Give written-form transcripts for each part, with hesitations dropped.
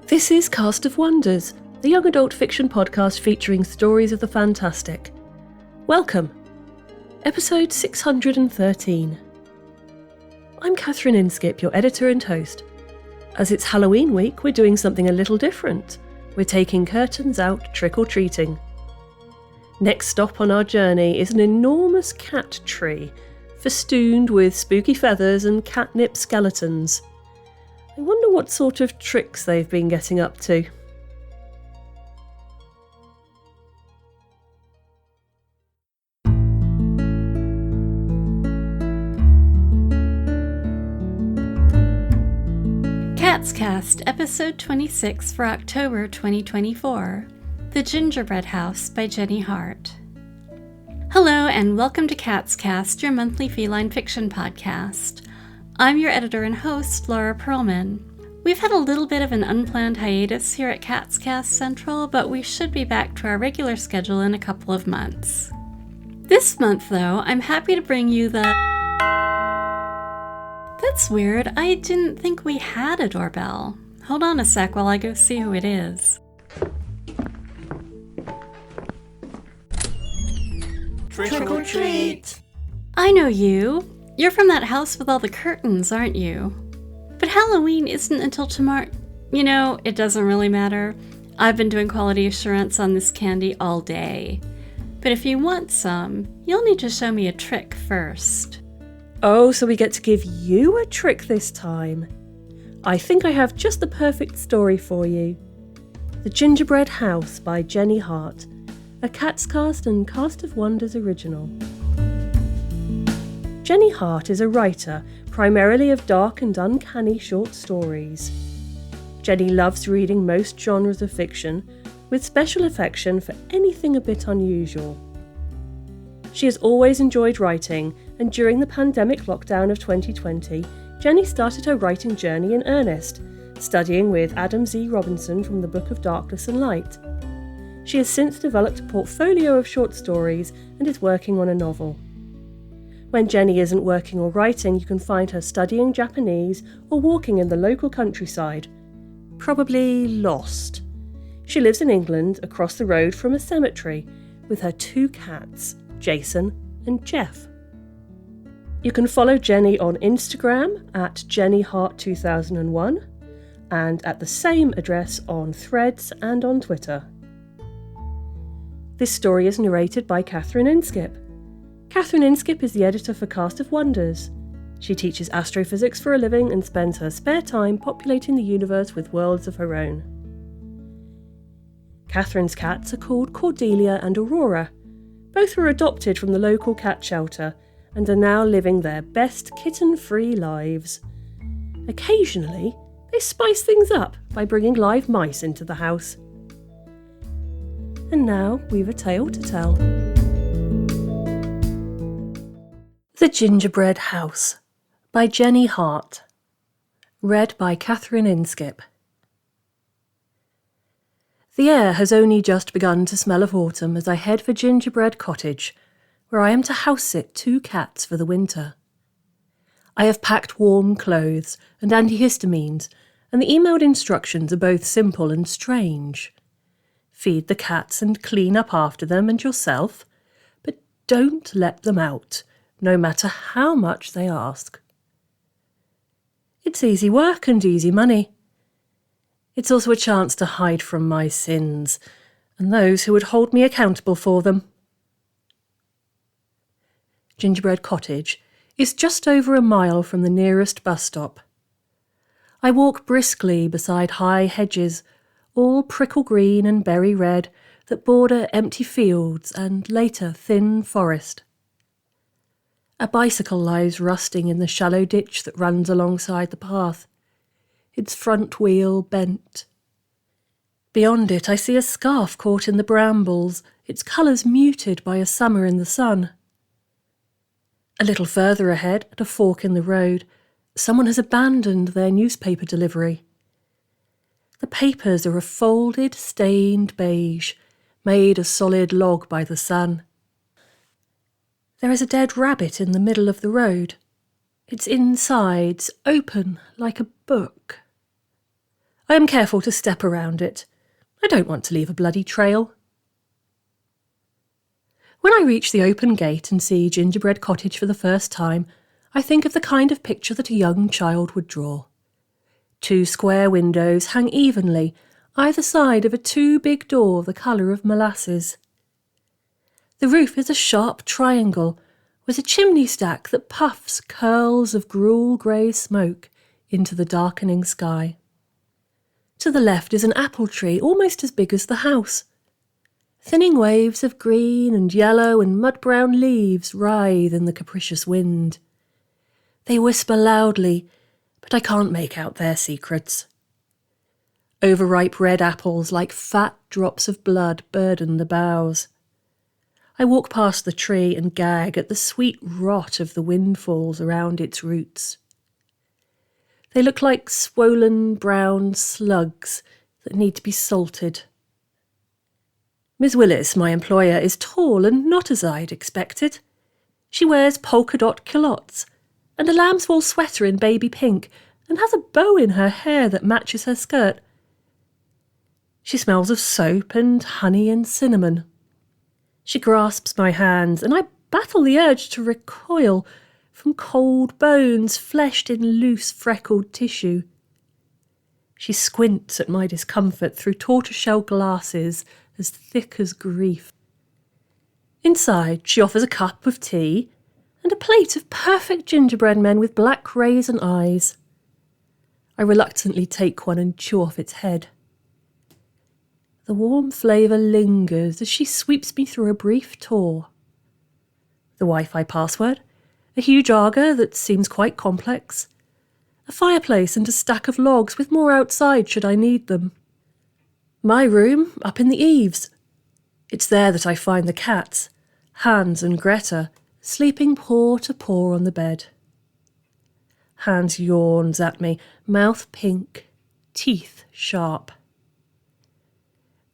This is Cast of Wonders, the young adult fiction podcast featuring stories of the fantastic. Welcome. Episode 613. I'm Catherine Inskip, your editor and host. As it's Halloween week, we're doing something a little different. We're taking curtains out trick-or-treating. Next stop on our journey is an enormous cat tree, festooned with spooky feathers and catnip skeletons. I wonder what sort of tricks they've been getting up to. Cats Cast, Episode 26 for October 2024. The Gingerbread House by Jenny Hart. Hello and welcome to Cats Cast, your monthly feline fiction podcast. I'm your editor and host, Laura Perlman. We've had a little bit of an unplanned hiatus here at Cats Cast Central, but we should be back to our regular schedule in a couple of months. This month, though, I'm happy to bring you the... That's weird. I didn't think we had a doorbell. Hold on a sec while I go see who it is. Trick or treat! I know you. You're from that house with all the curtains, aren't you? But Halloween isn't until tomorrow. You know, it doesn't really matter. I've been doing quality assurance on this candy all day. But if you want some, you'll need to show me a trick first. Oh, so we get to give you a trick this time. I think I have just the perfect story for you. The Gingerbread House by Jenny Hart, a Cats Cast and Cast of Wonders original. Jenny Hart is a writer, primarily of dark and uncanny short stories. Jenny loves reading most genres of fiction, with special affection for anything a bit unusual. She has always enjoyed writing, and during the pandemic lockdown of 2020, Jenny started her writing journey in earnest, studying with Adam Z. Robinson from the Book of Darkness and Light. She has since developed a portfolio of short stories and is working on a novel. When Jenny isn't working or writing, you can find her studying Japanese or walking in the local countryside. Probably lost. She lives in England, across the road from a cemetery, with her two cats, Jason and Jeff. You can follow Jenny on Instagram at JennyHart2001 and at the same address on Threads and on Twitter. This story is narrated by Catherine Inskip. Catherine Inskip is the editor for Cast of Wonders. She teaches astrophysics for a living and spends her spare time populating the universe with worlds of her own. Catherine's cats are called Cordelia and Aurora. Both were adopted from the local cat shelter and are now living their best kitten-free lives. Occasionally, they spice things up by bringing live mice into the house. And now we've a tale to tell. The Gingerbread House by Jenny Hart. Read by Catherine Inskip. The air has only just begun to smell of autumn as I head for Gingerbread Cottage, where I am to house-sit two cats for the winter. I have packed warm clothes and antihistamines, and the emailed instructions are both simple and strange. Feed the cats and clean up after them and yourself, but don't let them out, no matter how much they ask. It's easy work and easy money. It's also a chance to hide from my sins and those who would hold me accountable for them. Gingerbread Cottage is just over a mile from the nearest bus stop. I walk briskly beside high hedges, all prickle green and berry red, that border empty fields and later thin forest. A bicycle lies rusting in the shallow ditch that runs alongside the path, its front wheel bent. Beyond it I see a scarf caught in the brambles, its colours muted by a summer in the sun. A little further ahead, at a fork in the road, someone has abandoned their newspaper delivery. The papers are a folded, stained beige, made a solid log by the sun. There is a dead rabbit in the middle of the road, its insides open like a book. I am careful to step around it. I don't want to leave a bloody trail. When I reach the open gate and see Gingerbread Cottage for the first time, I think of the kind of picture that a young child would draw. 2 square windows hang evenly either side of a 2 big door the colour of molasses. The roof is a sharp triangle with a chimney stack that puffs curls of gruel-grey smoke into the darkening sky. To the left is an apple tree almost as big as the house. Thinning waves of green and yellow and mud-brown leaves writhe in the capricious wind. They whisper loudly, but I can't make out their secrets. Overripe red apples like fat drops of blood burden the boughs. I walk past the tree and gag at the sweet rot of the windfalls around its roots. They look like swollen brown slugs that need to be salted. Miss Willis, my employer, is tall and not as I'd expected. She wears polka-dot culottes and a lambswool sweater in baby pink and has a bow in her hair that matches her skirt. She smells of soap and honey and cinnamon. She grasps my hands and I battle the urge to recoil from cold bones fleshed in loose freckled tissue. She squints at my discomfort through tortoiseshell glasses as thick as grief. Inside, she offers a cup of tea and a plate of perfect gingerbread men with black raisin eyes. I reluctantly take one and chew off its head. The warm flavour lingers as she sweeps me through a brief tour. The Wi-Fi password, a huge Aga that seems quite complex, a fireplace and a stack of logs with more outside should I need them. My room, up in the eaves. It's there that I find the cats, Hans and Greta, sleeping paw to paw on the bed. Hans yawns at me, mouth pink, teeth sharp.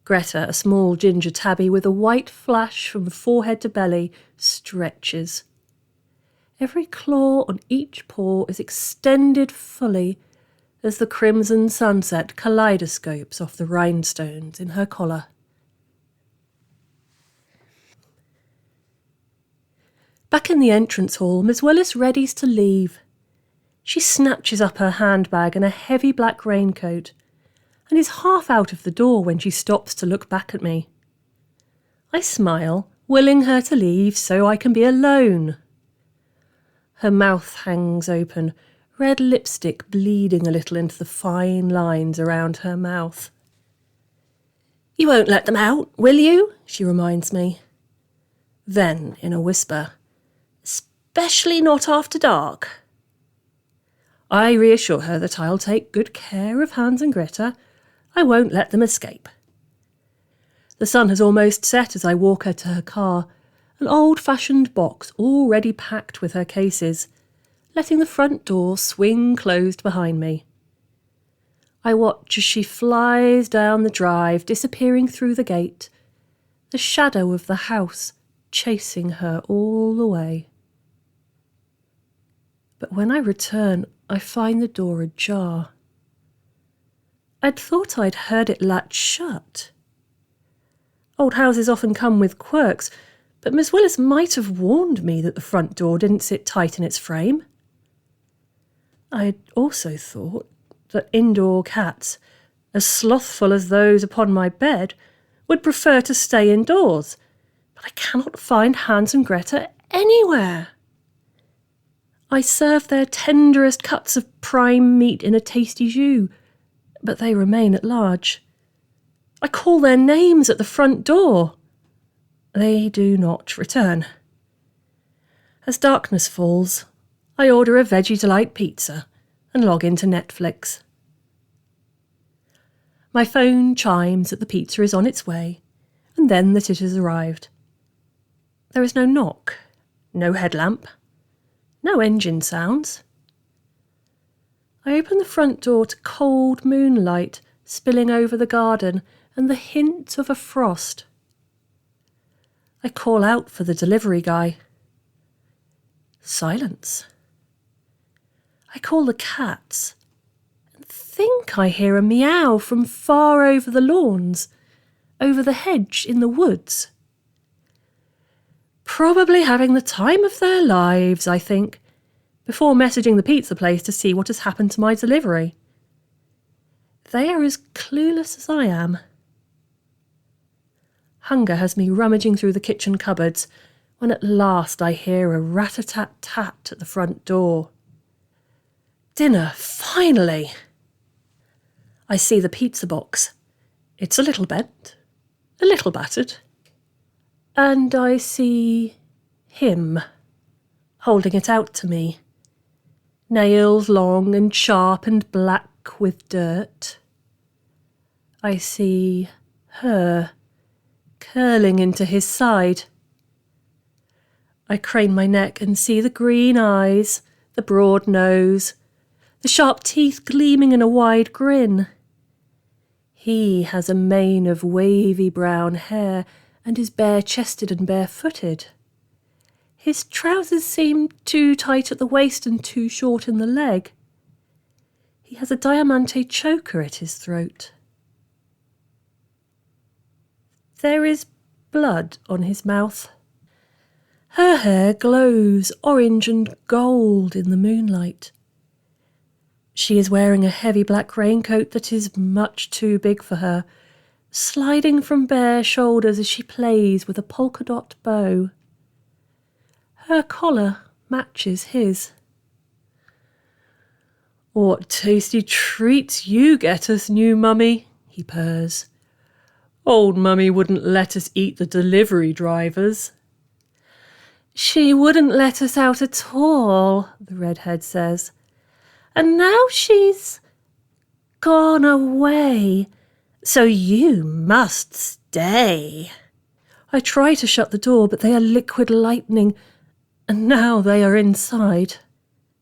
Greta, a small ginger tabby with a white flash from forehead to belly, stretches. Every claw on each paw is extended fully as the crimson sunset kaleidoscopes off the rhinestones in her collar. Back in the entrance hall, Miss Willis readies to leave. She snatches up her handbag and a heavy black raincoat and is half out of the door when she stops to look back at me. I smile, willing her to leave so I can be alone. Her mouth hangs open, red lipstick bleeding a little into the fine lines around her mouth. "You won't let them out, will you?" she reminds me. Then, in a whisper, "Especially not after dark." I reassure her that I'll take good care of Hans and Greta. I won't let them escape. The sun has almost set as I walk her to her car, an old-fashioned box already packed with her cases, letting the front door swing closed behind me. I watch as she flies down the drive, disappearing through the gate, the shadow of the house chasing her all the way. But when I return, I find the door ajar. I'd thought I'd heard it latch shut. Old houses often come with quirks, but Miss Willis might have warned me that the front door didn't sit tight in its frame. I'd also thought that indoor cats, as slothful as those upon my bed, would prefer to stay indoors, but I cannot find Hans and Greta anywhere. I serve their tenderest cuts of prime meat in a tasty jus, but they remain at large. I call their names at the front door. They do not return. As darkness falls, I order a Veggie Delight pizza and log into Netflix. My phone chimes that the pizza is on its way, and then that it has arrived. There is no knock, no headlamp, no engine sounds. I open the front door to cold moonlight spilling over the garden and the hint of a frost. I call out for the delivery guy. Silence. I call the cats, and things think I hear a meow from far over the lawns, over the hedge in the woods. Probably having the time of their lives, I think, before messaging the pizza place to see what has happened to my delivery. They are as clueless as I am. Hunger has me rummaging through the kitchen cupboards when at last I hear a rat-a-tat-tat at the front door. Dinner, finally! I see the pizza box. It's a little bent, a little battered. And I see him holding it out to me. Nails long and sharp and black with dirt. I see her curling into his side. I crane my neck and see the green eyes, the broad nose, the sharp teeth gleaming in a wide grin. He has a mane of wavy brown hair and is bare-chested and barefooted. His trousers seem too tight at the waist and too short in the leg. He has a diamante choker at his throat. There is blood on his mouth. Her hair glows orange and gold in the moonlight. She is wearing a heavy black raincoat that is much too big for her, sliding from bare shoulders as she plays with a polka dot bow. Her collar matches his. "What tasty treats you get us, new mummy," he purrs. "Old mummy wouldn't let us eat the delivery drivers." "She wouldn't let us out at all," the redhead says. "And now she's gone away, so you must stay." I try to shut the door, but they are liquid lightning, and now they are inside.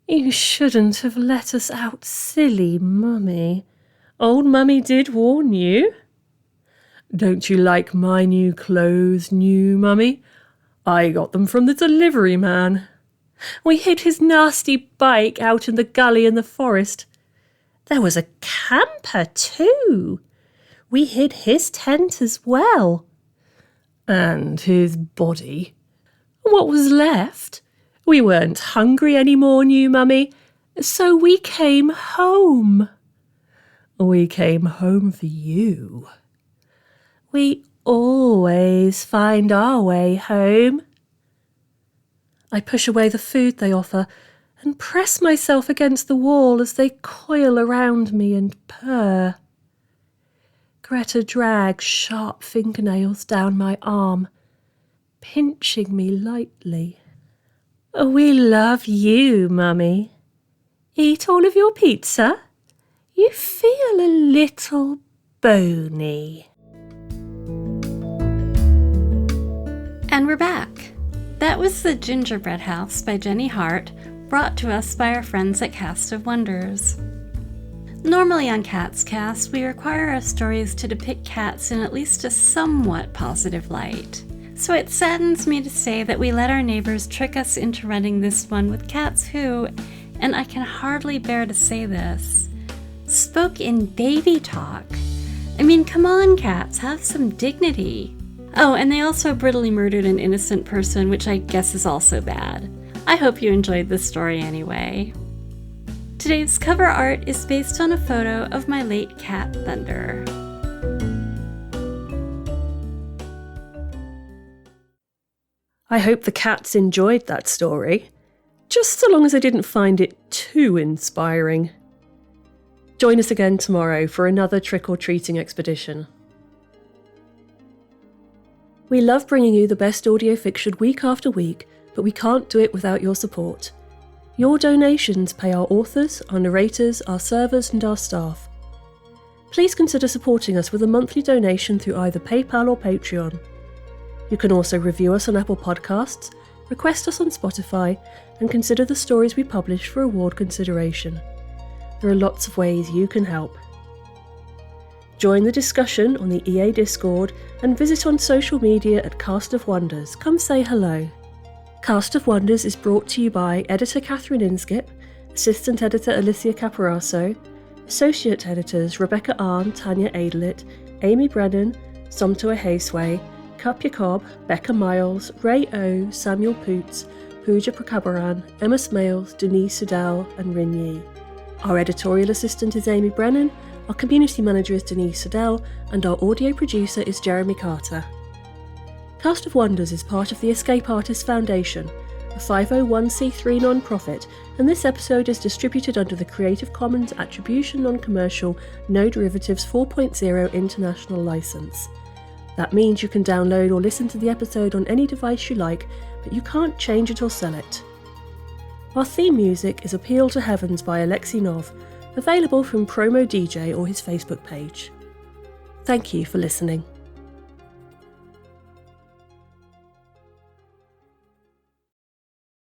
"You shouldn't have let us out, silly mummy. Old mummy did warn you." "Don't you like my new clothes, new mummy? I got them from the delivery man. We hid his nasty bike out in the gully in the forest. There was a camper too. We hid his tent as well. And his body. What was left? We weren't hungry anymore, new mummy, so we came home. We came home for you. We always find our way home." I push away the food they offer and press myself against the wall as they coil around me and purr. Greta drags sharp fingernails down my arm, pinching me lightly. "We love you, mummy. Eat all of your pizza. You feel a little bony." And we're back. That was The Gingerbread House by Jenny Hart, brought to us by our friends at Cast of Wonders. Normally on Cats Cast, we require our stories to depict cats in at least a somewhat positive light. So it saddens me to say that we let our neighbors trick us into running this one with cats who, and I can hardly bear to say this, spoke in baby talk. I mean, come on, cats, have some dignity. Oh, and they also brutally murdered an innocent person, which I guess is also bad. I hope you enjoyed this story anyway. Today's cover art is based on a photo of my late cat, Thunder. I hope the cats enjoyed that story, just so long as they didn't find it too inspiring. Join us again tomorrow for another trick-or-treating expedition. We love bringing you the best audio fiction week after week, but we can't do it without your support. Your donations pay our authors, our narrators, our servers and our staff. Please consider supporting us with a monthly donation through either PayPal or Patreon. You can also review us on Apple Podcasts, request us on Spotify, and consider the stories we publish for award consideration. There are lots of ways you can help. Join the discussion on the EA Discord and visit on social media at Cast of Wonders. Come say hello. Cast of Wonders is brought to you by editor Catherine Inskip, assistant editor Alicia Caparaso, Associate editors Rebecca Arn, Tanya Adelit, Amy Brennan, Somtoa Haysway, Cup Jacob, Becca Miles, Ray O, Samuel Poots, Pooja Prakabaran, Emma Smales, Denise Sudell, and Rin Yi. Our editorial assistant is Amy Brennan, our community manager is Denise Sudell, and our audio producer is Jeremy Carter. Cast of Wonders is part of the Escape Artists Foundation, a 501c3 non-profit, and this episode is distributed under the Creative Commons Attribution Non-Commercial No Derivatives 4.0 International License. That means you can download or listen to the episode on any device you like, but you can't change it or sell it. Our theme music is Appeal to Heavens by Alexei Nov, available from Promo DJ or his Facebook page. Thank you for listening.